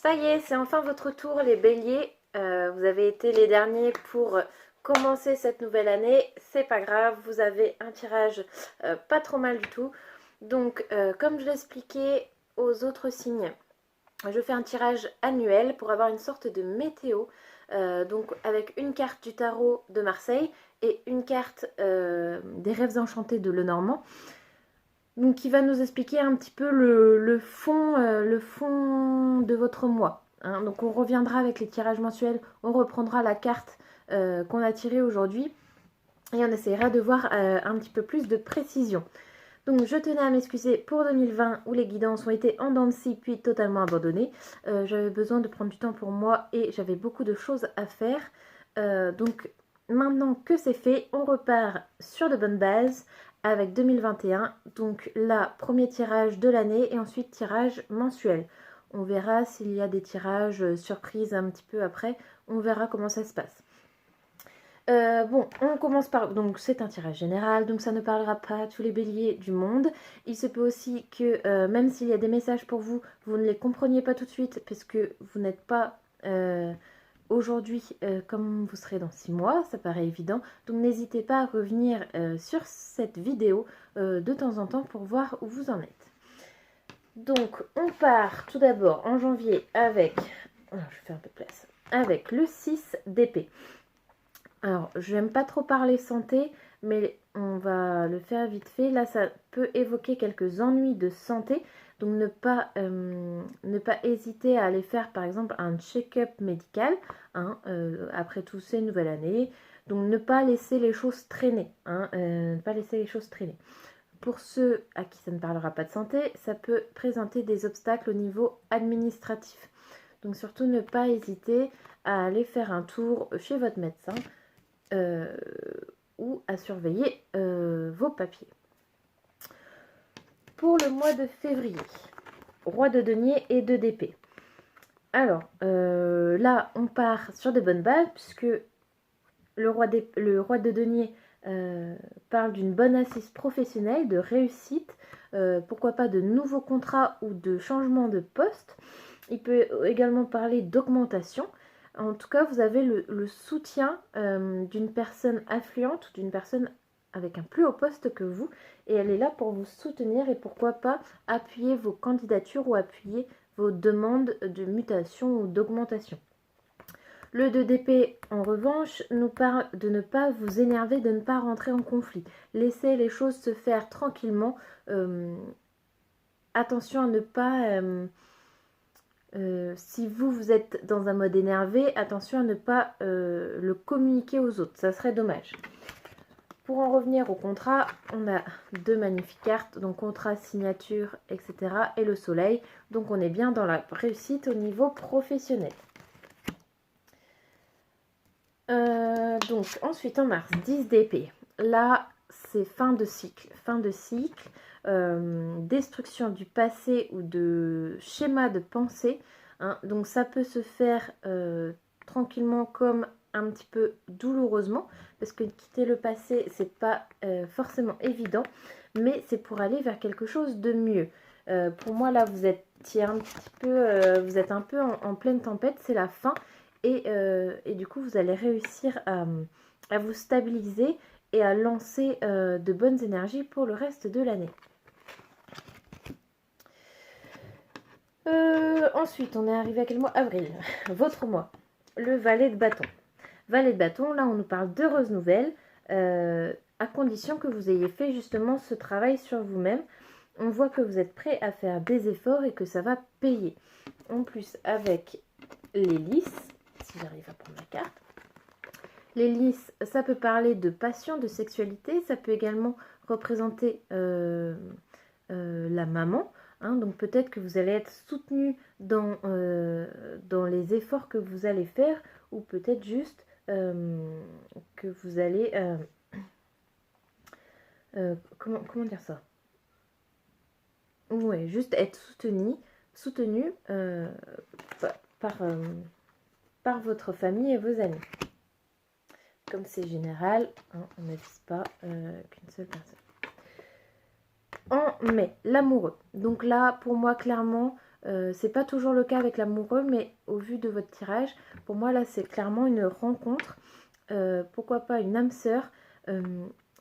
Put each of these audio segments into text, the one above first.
Ça y est, c'est enfin votre tour les béliers. Vous avez été les derniers pour commencer cette nouvelle année. C'est pas grave, vous avez un tirage pas trop mal du tout. Donc, comme je l'expliquais aux autres signes, je fais un tirage annuel pour avoir une sorte de météo. Donc, avec une carte du tarot de Marseille et une carte des rêves enchantés de Lenormand. Donc, qui va nous expliquer un petit peu le fond de votre mois. Hein. Donc, on reviendra avec les tirages mensuels, on reprendra la carte qu'on a tirée aujourd'hui et on essaiera de voir un petit peu plus de précision. Donc, je tenais à m'excuser pour 2020 où les guidances ont été en dents de scie puis totalement abandonnées. J'avais besoin de prendre du temps pour moi et j'avais beaucoup de choses à faire. Donc, maintenant que c'est fait, on repart sur de bonnes bases avec 2021. Donc là, premier tirage de l'année et ensuite tirage mensuel. On verra s'il y a des tirages surprises un petit peu après. On verra comment ça se passe. Bon, on commence par... Donc c'est un tirage général, donc ça ne parlera pas à tous les béliers du monde. Il se peut aussi que même s'il y a des messages pour vous, vous ne les compreniez pas tout de suite parce que vous n'êtes pas aujourd'hui comme vous serez dans 6 mois, ça paraît évident. Donc n'hésitez pas à revenir sur cette vidéo de temps en temps pour voir où vous en êtes. Donc on part tout d'abord en janvier avec... Oh, je fais un peu de place. Avec le 6 d'épée. Alors, je n'aime pas trop parler santé, mais on va le faire vite fait. Là, ça peut évoquer quelques ennuis de santé. Donc, ne pas hésiter à aller faire, par exemple, un check-up médical. Hein, après tout, c'est une nouvelle année. Donc, ne pas laisser les choses traîner. Hein, ne pas laisser les choses traîner. Pour ceux à qui ça ne parlera pas de santé, ça peut présenter des obstacles au niveau administratif. Donc, surtout, ne pas hésiter à aller faire un tour chez votre médecin. Ou à surveiller vos papiers. Pour le mois de février, roi de denier et 2 d'épée. Alors, là, on part sur de bonnes bases, puisque le roi de denier parle d'une bonne assise professionnelle, de réussite, pourquoi pas de nouveaux contrats ou de changement de poste. Il peut également parler d'augmentation. En tout cas, vous avez le soutien d'une personne influente, d'une personne avec un plus haut poste que vous, et elle est là pour vous soutenir et pourquoi pas appuyer vos candidatures ou appuyer vos demandes de mutation ou d'augmentation. Le 2 d'épée, en revanche, nous parle de ne pas vous énerver, de ne pas rentrer en conflit. Laissez les choses se faire tranquillement. Attention à ne pas... si vous êtes dans un mode énervé, attention à ne pas le communiquer aux autres, ça serait dommage. Pour en revenir au contrat, on a 2 magnifiques cartes, donc contrat, signature, etc. et le soleil, donc on est bien dans la réussite au niveau professionnel. Donc ensuite en mars, 10 d'épée, là c'est fin de cycle, destruction du passé ou de schéma de pensée, hein. Donc ça peut se faire tranquillement comme un petit peu douloureusement, parce que quitter le passé c'est pas forcément évident, mais c'est pour aller vers quelque chose de mieux. Pour moi là vous êtes un petit peu, vous êtes un peu en pleine tempête, c'est la fin. Et du coup, vous allez réussir à vous stabiliser et à lancer de bonnes énergies pour le reste de l'année. Ensuite, on est arrivé à quel mois? Avril, votre mois. Le valet de bâton. Valet de bâton, là, on nous parle d'heureuses nouvelles, à condition que vous ayez fait justement ce travail sur vous-même. On voit que vous êtes prêt à faire des efforts et que ça va payer. En plus, avec les lys, si j'arrive à prendre la carte. Les lys, ça peut parler de passion, de sexualité, ça peut également représenter la maman. Hein, donc peut-être que vous allez être soutenu dans les efforts que vous allez faire, ou peut-être juste que vous allez... comment dire ça? Ouais, juste être soutenu par votre famille et vos amis. Comme c'est général, hein, on ne vise pas qu'une seule personne. En mai, l'amoureux. Donc là, pour moi, clairement, C'est pas toujours le cas avec l'amoureux, mais au vu de votre tirage, pour moi là c'est clairement une rencontre, pourquoi pas une âme sœur,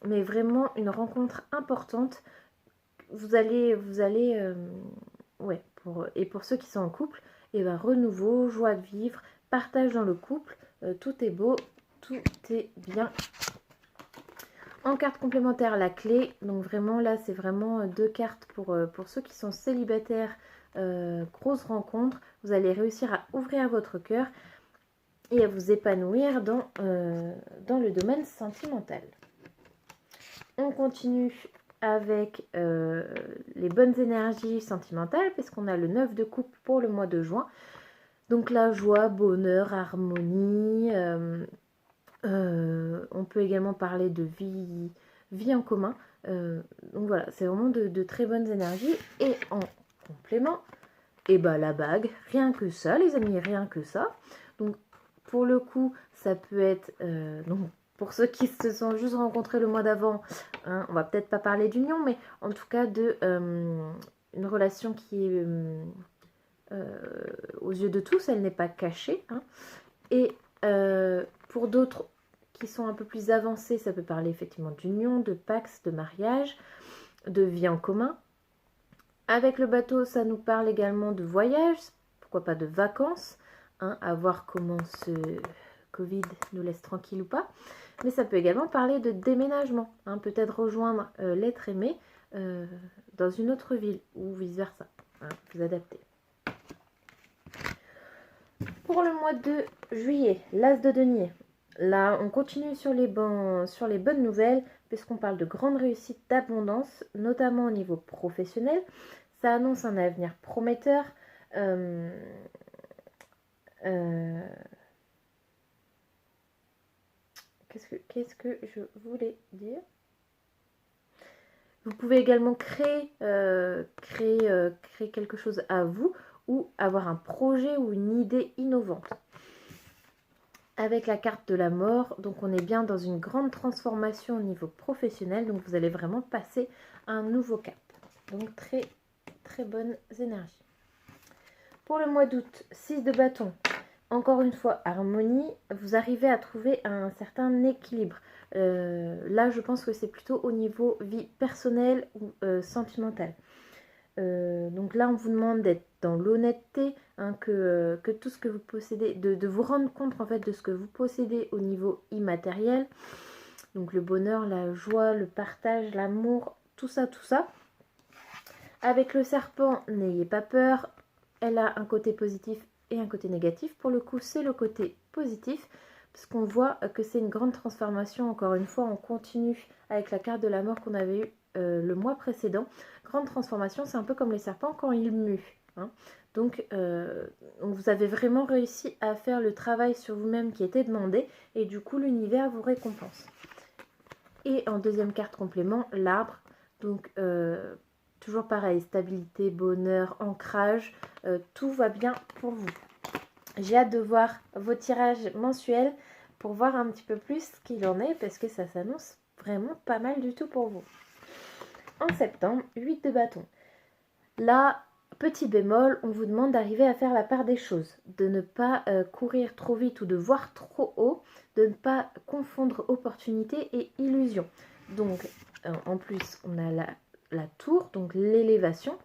mais vraiment une rencontre importante. Vous allez ouais, pour ceux qui sont en couple, et ben renouveau, joie de vivre, partage dans le couple, tout est beau, tout est bien. En carte complémentaire, la clé. Donc vraiment là, c'est vraiment 2 cartes pour ceux qui sont célibataires. Grosse rencontre. Vous allez réussir à ouvrir votre cœur et à vous épanouir dans le domaine sentimental. On continue avec les bonnes énergies sentimentales, puisqu'on a le 9 de coupe pour le mois de juin. Donc la joie, bonheur, harmonie. On peut également parler de vie en commun. Donc voilà, c'est vraiment de très bonnes énergies. Et en complément, et bah la bague, rien que ça les amis, rien que ça. Donc pour le coup, ça peut être... donc pour ceux qui se sont juste rencontrés le mois d'avant, hein, on va peut-être pas parler d'union, mais en tout cas de une relation qui est aux yeux de tous, elle n'est pas cachée. Hein. Et pour d'autres qui sont un peu plus avancés, ça peut parler effectivement d'union, de pax, de mariage, de vie en commun. Avec le bateau, ça nous parle également de voyage, pourquoi pas de vacances, hein, à voir comment ce Covid nous laisse tranquille ou pas. Mais ça peut également parler de déménagement, hein, peut-être rejoindre l'être aimé dans une autre ville ou vice-versa, hein, vous adaptez. Pour le mois de juillet, l'As de denier. Là, on continue sur les bonnes nouvelles, puisqu'on parle de grande réussite, d'abondance, notamment au niveau professionnel. Ça annonce un avenir prometteur. Qu'est-ce que je voulais dire ? Vous pouvez également créer quelque chose à vous, ou avoir un projet ou une idée innovante. Avec la carte de la mort, donc on est bien dans une grande transformation au niveau professionnel, donc vous allez vraiment passer à un nouveau cap. Donc très très bonnes énergies. Pour le mois d'août, 6 de bâton, encore une fois harmonie, vous arrivez à trouver un certain équilibre. Là je pense que c'est plutôt au niveau vie personnelle ou sentimentale. Donc là on vous demande d'être dans l'honnêteté, hein, que tout ce que vous possédez, de vous rendre compte en fait de ce que vous possédez au niveau immatériel, donc le bonheur, la joie, le partage, l'amour, tout ça. Avec le serpent, n'ayez pas peur, elle a un côté positif et un côté négatif. Pour le coup c'est le côté positif, parce qu'on voit que c'est une grande transformation. Encore une fois on continue avec la carte de la mort qu'on avait eue le mois précédent. Grande transformation, c'est un peu comme les serpents quand ils muent. Hein. Donc vous avez vraiment réussi à faire le travail sur vous-même qui était demandé, et du coup l'univers vous récompense. Et en deuxième carte complément, l'arbre. Donc toujours pareil, stabilité, bonheur, ancrage, tout va bien pour vous. J'ai hâte de voir vos tirages mensuels pour voir un petit peu plus ce qu'il en est, parce que ça s'annonce vraiment pas mal du tout pour vous. En septembre, 8 de bâton. Là, petit bémol, on vous demande d'arriver à faire la part des choses, de ne pas courir trop vite ou de voir trop haut, de ne pas confondre opportunité et illusion. Donc, en plus, on a la tour, donc l'élévation.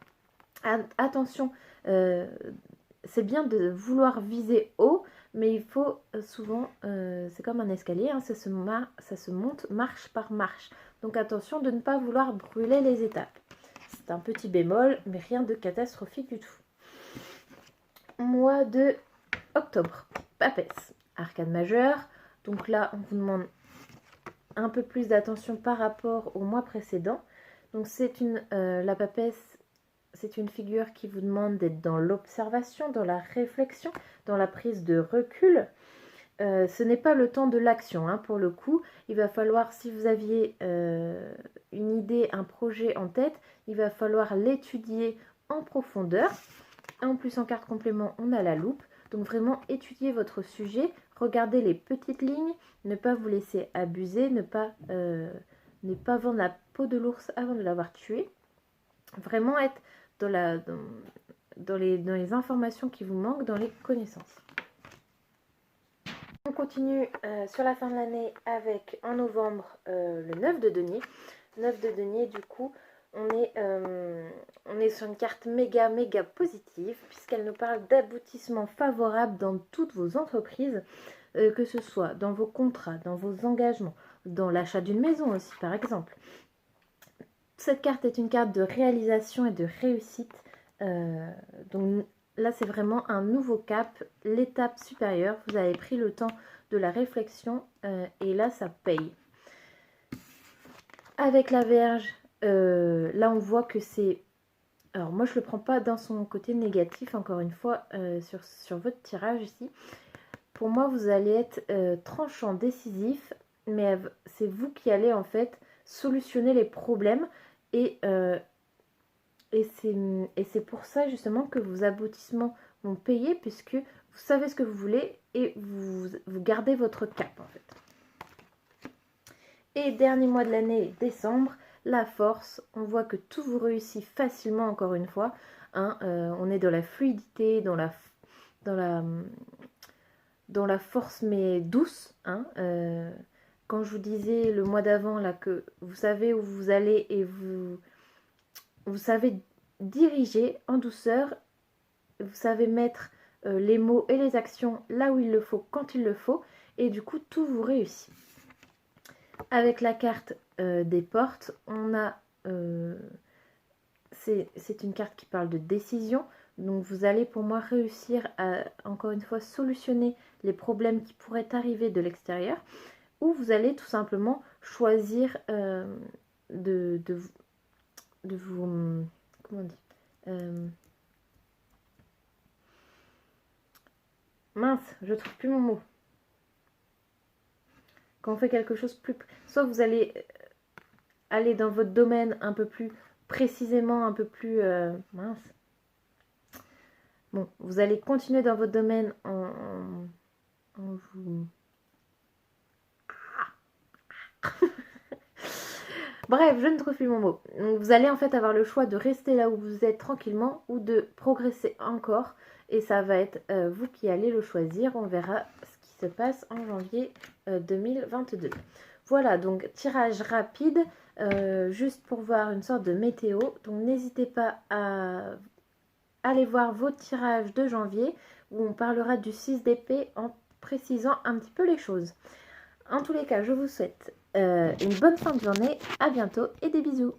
Attention, c'est bien de vouloir viser haut, mais il faut souvent, c'est comme un escalier, hein, ça se monte marche par marche. Donc attention de ne pas vouloir brûler les étapes. C'est un petit bémol, mais rien de catastrophique du tout. Mois de octobre, papesse, arcane majeure. Donc là, on vous demande un peu plus d'attention par rapport au mois précédent. Donc c'est la papesse, c'est une figure qui vous demande d'être dans l'observation, dans la réflexion, dans la prise de recul. Ce n'est pas le temps de l'action, hein, pour le coup. Il va falloir, si vous aviez une idée, un projet en tête, il va falloir l'étudier en profondeur. En plus, en carte complément, on a la loupe. Donc vraiment, étudier votre sujet, regardez les petites lignes, ne pas vous laisser abuser, ne pas vendre la peau de l'ours avant de l'avoir tué. Vraiment être dans dans les informations qui vous manquent, dans les connaissances. On continue sur la fin de l'année avec en novembre le 9 de denier. 9 de denier, du coup, on est sur une carte méga positive puisqu'elle nous parle d'aboutissement favorable dans toutes vos entreprises, que ce soit dans vos contrats, dans vos engagements, dans l'achat d'une maison aussi par exemple. Cette carte est une carte de réalisation et de réussite. Donc là, c'est vraiment un nouveau cap, l'étape supérieure. Vous avez pris le temps de la réflexion et là, ça paye. Avec la Vierge, là, on voit que c'est... Alors, moi, je ne le prends pas dans son côté négatif, encore une fois, sur votre tirage ici. Pour moi, vous allez être tranchant, décisif, mais c'est vous qui allez, en fait, solutionner les problèmes et c'est pour ça justement que vos aboutissements vont payer, puisque vous savez ce que vous voulez et vous gardez votre cap en fait. Et dernier mois de l'année, décembre, la force. On voit que tout vous réussit facilement encore une fois. Hein, on est dans la fluidité, dans la force mais douce. Hein, quand je vous disais le mois d'avant là que vous savez où vous allez et vous savez diriger en douceur, vous savez mettre les mots et les actions là où il le faut, quand il le faut, et du coup tout vous réussit. Avec la carte des portes, on a c'est une carte qui parle de décision, donc vous allez pour moi réussir à encore une fois solutionner les problèmes qui pourraient arriver de l'extérieur, ou vous allez tout simplement choisir de vous... Comment on dit mince, je trouve plus mon mot. Quand on fait quelque chose plus... Soit vous allez aller dans votre domaine un peu plus précisément, un peu plus... mince. Bon, vous allez continuer dans votre domaine en vous... Bref, je ne trouve plus mon mot. Donc vous allez en fait avoir le choix de rester là où vous êtes tranquillement ou de progresser encore. Et ça va être vous qui allez le choisir. On verra ce qui se passe en janvier 2022. Voilà, donc tirage rapide, juste pour voir une sorte de météo. Donc n'hésitez pas à aller voir vos tirages de janvier où on parlera du 6 d'épée en précisant un petit peu les choses. En tous les cas, je vous souhaite une bonne fin de journée, à bientôt et des bisous.